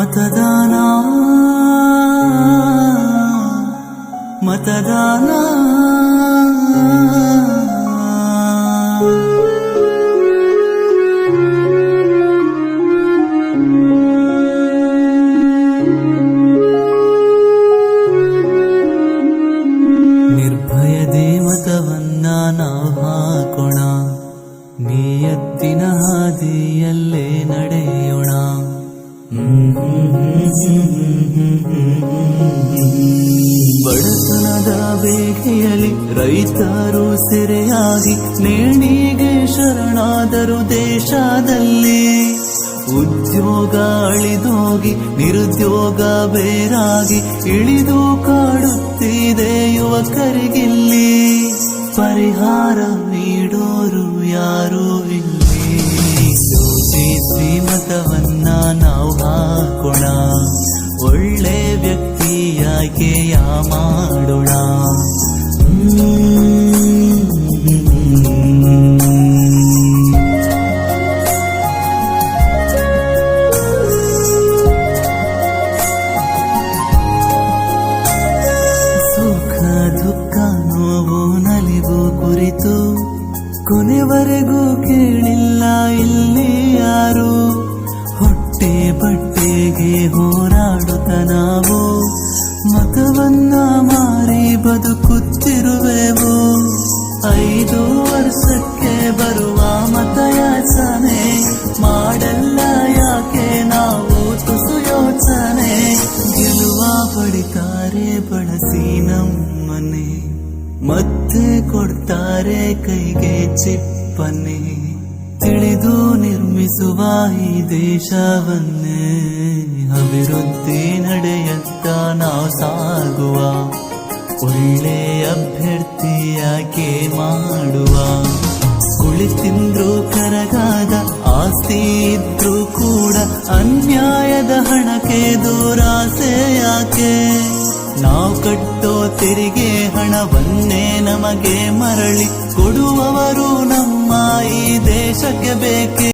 ಮತದಾನ ಮತದಾನ ನಿರ್ಭಯದೇ ಮತವನ್ನ ನಾವು ಹಾಕೋಣ, ನಿಯತ್ತಿನ ಹಾದಿಯಲ್ಲೇ ನಡೆಯೋಣ. ಬಡತನದ ಬೇಗೆಯಲ್ಲಿ ರೈತರು ಸೆರೆಯಾಗಿ ನೇಣಿಗೆ ಶರಣಾದರು ದೇಶದಲ್ಲಿ. ಉದ್ಯೋಗ ಅಳಿದೋಗಿ ನಿರುದ್ಯೋಗ ಬೇರಾಗಿ ಇಳಿದು ಕಾಡುತ್ತಿದೆ ಯುವಕರಿಗಿಲ್ಲಿ. ಪರಿಹಾರ ನೀಡೋರು ಯಾರೂ ಇಲ್ಲಿ. ಯೋಚಿಸಿ ಮತವನ್ನ ನಾವು ಹಾಕೋಣ, ಒಳ್ಳೆ ವ್ಯಕ್ತಿಯಾಗೆಯ ಮಾಡೋಣ. ಸುಖ ದುಃಖ ನೋವು ನಲಿವು ಕುರಿತು ಕೊನೆವರೆಗೂ ಕೇಳಿಲ್ಲ ಇಲ್ಲಿ ಯಾರು. ಹೊಟ್ಟೆ ಬಟ್ಟೆಗೆ ಹೋರಾಡುತ್ತ ನಾವು ಮತವನ್ನ ಮಾರಿ ಬದುಕುತ್ತಿರುವೆವು. 5 ವರ್ಷಕ್ಕೆ ಬರುವ ಮತಯಾಚನೆ ಮಾಡಲ್ಲ ಯಾಕೆ ನಾವು ತುಸು ಯೋಚನೆ. ಗೆಲುವ ಪಡಿತಾರೆ ಬಳಸಿ ನಮ್ಮನೆ, ಮತ್ತೆ ಕೊಡ್ತಾರೆ ಕೈಗೆ ಚಿಪ್ಪನೆ. ತಿಳಿದು ನಿರ್ಮಿಸುವ ಈ ದೇಶವನ್ನೇ ಅಭಿವೃದ್ಧಿ ನಡೆಯತ್ತ ನಾವು ಸಾಗುವ. ಒಳ್ಳೆ ಅಭ್ಯರ್ಥಿಯಾಕೆ ಮಾಡುವ. ಕುಳಿತಿಂದ್ರು ಕರಗಾದ ಆಸ್ತಿ ಇದ್ರೂ ಕೂಡ ಅನ್ಯಾಯದ ಹಣಕ್ಕೆ ದುರಾಸೆ ಯಾಕೆ. ನಾವು ಕಟ್ಟೋ ತೆರಿಗೆ ಹಣವನ್ನೇ ನಮಗೆ ಮರಳಿ ಕೊಡುವವರು ನಮ್ಮ ಈ ದೇಶಕ್ಕೆ ಬೇಕೆ.